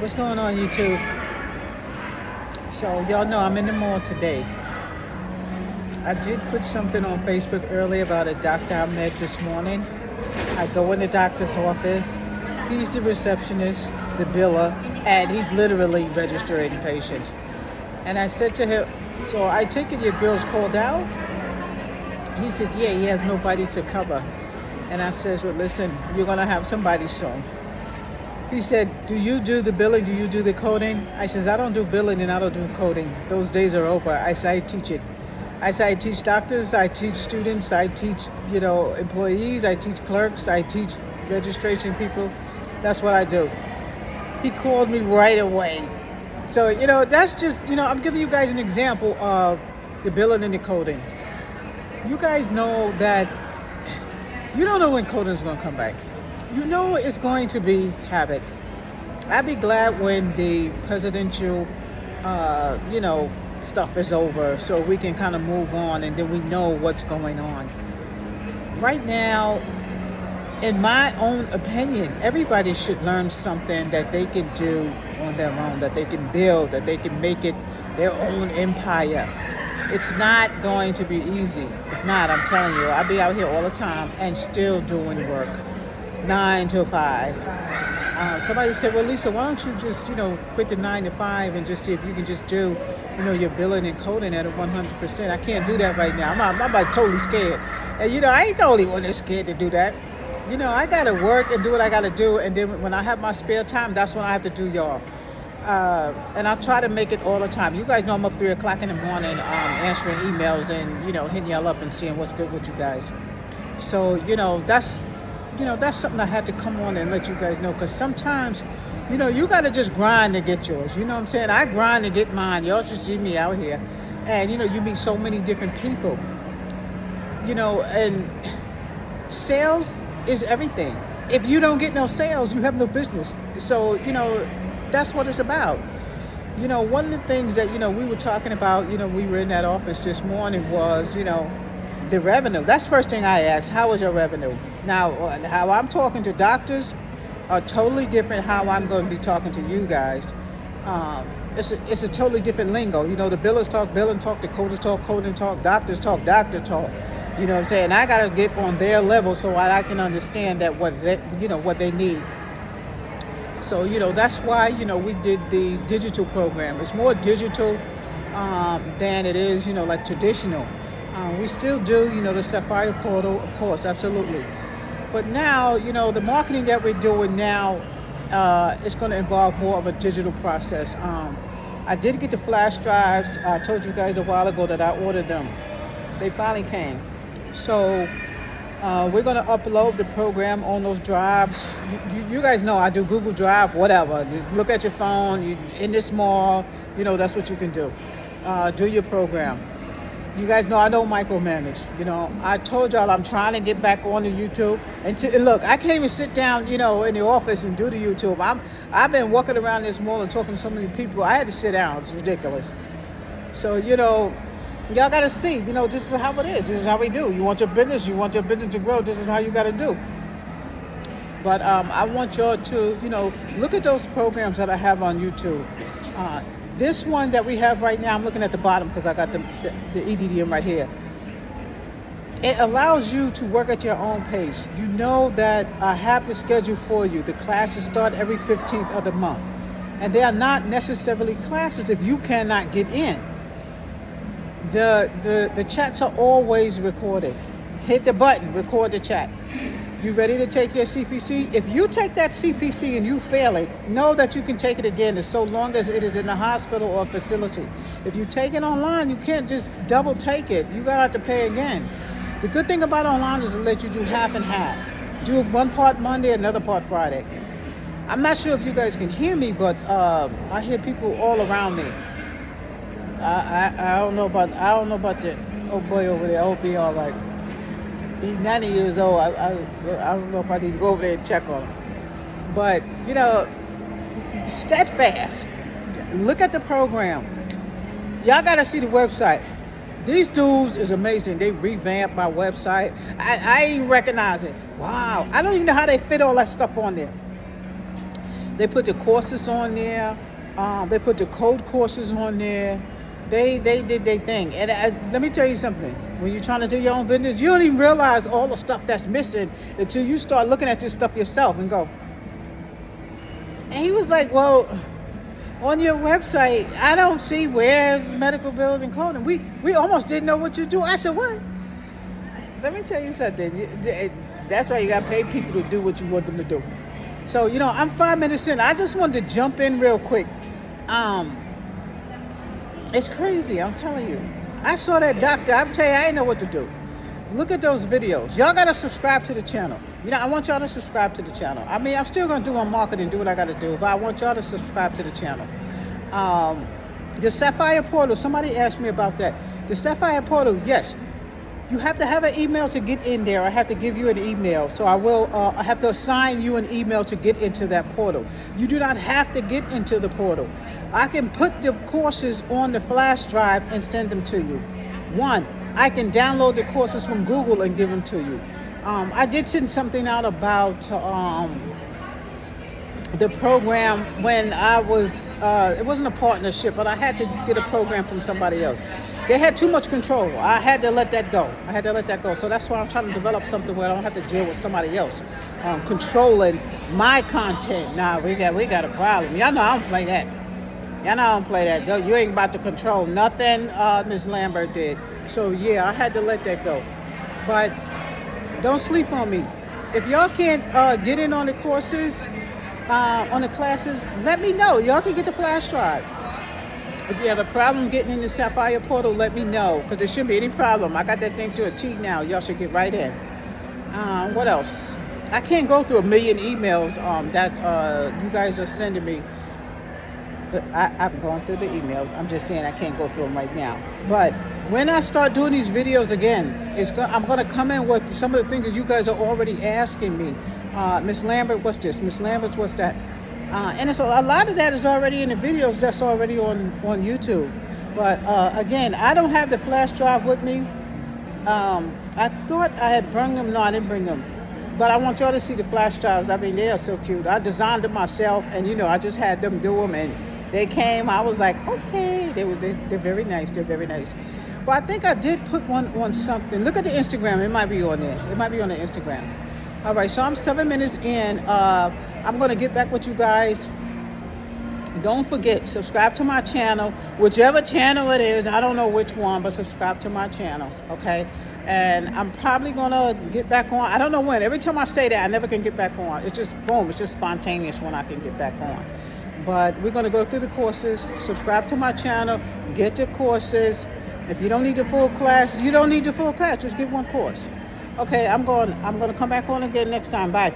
What's going on, YouTube? So y'all know I'm in the mall today. I did put something on Facebook earlier about a doctor I met this morning. I go in the doctor's office. He's the receptionist, the biller, and he's literally registering patients. And I said to him, "So I take it your girl's called out?" He said, "Yeah, he has nobody to cover." And I said, "Well, listen, you're gonna have somebody soon." He said, "Do you do the billing? Do you do the coding?" I says, "I don't do billing and I don't do coding. Those days are over." I said, "I teach it." I said, "I teach doctors, I teach students, I teach, employees, I teach clerks, I teach registration people. That's what I do." He called me right away. So, that's just, I'm giving you guys an example of the billing and the coding. You guys know that you don't know when coding is going to come back. You know it's going to be havoc. I'd be glad when the presidential, stuff is over so we can kind of move on and then we know what's going on. Right now, in my own opinion, everybody should learn something that they can do on their own, that they can build, that they can make it their own empire. It's not going to be easy. It's not, I'm telling you. I'll be out here all the time and still doing work. 9 to 5. Somebody said, "Well, Lisa, why don't you just, quit the 9 to 5 and just see if you can just do, your billing and coding at a 100%. I can't do that right now. I'm like totally scared. And, I ain't the only one that's scared to do that. I got to work and do what I got to do. And then when I have my spare time, that's when I have to do y'all. And I try to make it all the time. You guys know I'm up 3 o'clock in the morning answering emails and, hitting y'all up and seeing what's good with you guys. So, that's something I had to come on and let you guys know, because sometimes, you got to just grind to get yours. You know what I'm saying? I grind to get mine. Y'all just see me out here. And, you meet so many different people. And sales is everything. If you don't get no sales, you have no business. So, that's what it's about. One of the things that, we were talking about, we were in that office this morning was, the revenue. That's the first thing I asked. How is your revenue? Now, how I'm talking to doctors are totally different how I'm going to be talking to you guys. It's a totally different lingo. The billers talk billing talk, the coders talk coding talk, doctors talk doctor talk. You know what I'm saying? I got to get on their level so I can understand that what they need. So, that's why, we did the digital program. It's more digital than it is, like traditional. We still do, the Sapphire portal, of course, absolutely. But now, the marketing that we're doing now is going to involve more of a digital process. I did get the flash drives. I told you guys a while ago that I ordered them. They finally came. So we're going to upload the program on those drives. You guys know I do Google Drive, whatever. You look at your phone, you in this mall, that's what you can do. Do your program. You guys know I don't micromanage. I told y'all I'm trying to get back on the YouTube. And look, I can't even sit down, in the office and do the YouTube. I've been walking around this mall and talking to so many people. I had to sit down. It's ridiculous. So, y'all got to see, this is how it is. This is how we do. You want your business to grow. This is how you got to do. But I want y'all to, look at those programs that I have on YouTube. This one that we have right now, I'm looking at the bottom because I got the EDDM right here. It allows you to work at your own pace. You know that I have the schedule for you. The classes start every 15th of the month. And they are not necessarily classes if you cannot get in. The chats are always recorded. Hit the button, record the chat. You ready to take your CPC? If you take that CPC and you fail it, know that you can take it again as so long as it is in a hospital or facility. If you take it online, you can't just double take it. You gotta have to pay again. The good thing about online is it let you do half and half. Do one part Monday, another part Friday. I'm not sure if you guys can hear me, but I hear people all around me. I don't know about the old boy over there. I hope he's all right. He's 90 years old. I don't know if I need to go over there and check on him. But, steadfast. Look at the program. Y'all got to see the website. These dudes is amazing. They revamped my website. I didn't recognize it. Wow. I don't even know how they fit all that stuff on there. They put the courses on there. They put the code courses on there. They did their thing. And let me tell you something. When you're trying to do your own business, you don't even realize all the stuff that's missing until you start looking at this stuff yourself and go. And he was like, well, on your website, I don't see where's medical bills and coding. We almost didn't know what you do. I said, what? Let me tell you something. That's why you got to pay people to do what you want them to do. So, I'm 5 minutes in. I just wanted to jump in real quick. It's crazy, I'm telling you. I saw that doctor. I tell you, I didn't know what to do. Look at those videos. Y'all got to subscribe to the channel. I want y'all to subscribe to the channel. I mean, I'm still going to do my marketing, do what I got to do, but I want y'all to subscribe to the channel. The Sapphire Portal, somebody asked me about that. The Sapphire Portal, yes. You have to have an email to get in there. I have to give you an email. So I have to assign you an email to get into that portal. You do not have to get into the portal. I can put the courses on the flash drive and send them to you. One, I can download the courses from Google and give them to you. I did send something out about the program when I was, it wasn't a partnership, but I had to get a program from somebody else. They had too much control. I had to let that go. So that's why I'm trying to develop something where I don't have to deal with somebody else controlling my content. Nah, we got a problem. Y'all know I don't play that. You ain't about to control nothing Ms. Lambert did. So yeah, I had to let that go. But don't sleep on me. If y'all can't get in on the courses, on the classes, let me know. Y'all can get the flash drive. If you have a problem getting in the Sapphire Portal, let me know, because there shouldn't be any problem. I got that thing to a T now. Y'all should get right in. What else? I can't go through a million emails that you guys are sending me. But I'm going through the emails. I'm just saying I can't go through them right now. But when I start doing these videos again, I'm going to come in with some of the things that you guys are already asking me. Miss Lambert, what's this? Miss Lambert, what's that? And it's a lot of that is already in the videos that's already on YouTube. But again, I don't have the flash drive with me. I thought I had brought them. No, I didn't bring them. But I want y'all to see the flash drives. I mean, they are so cute. I designed them myself, and I just had them do them, and they came. I was like, okay, they're very nice. They're very nice. But I think I did put one on something. Look at the Instagram. It might be on there. It might be on the Instagram. All right, so I'm 7 minutes in. I'm going to get back with you guys. Don't forget, subscribe to my channel, whichever channel it is. I don't know which one, but subscribe to my channel, okay? And I'm probably going to get back on. I don't know when. Every time I say that, I never can get back on. It's just, boom, it's just spontaneous when I can get back on. But we're going to go through the courses. Subscribe to my channel. Get the courses. If you don't need the full class, you don't need the full class. Just get one course. Okay, I'm going to come back on again next time. Bye.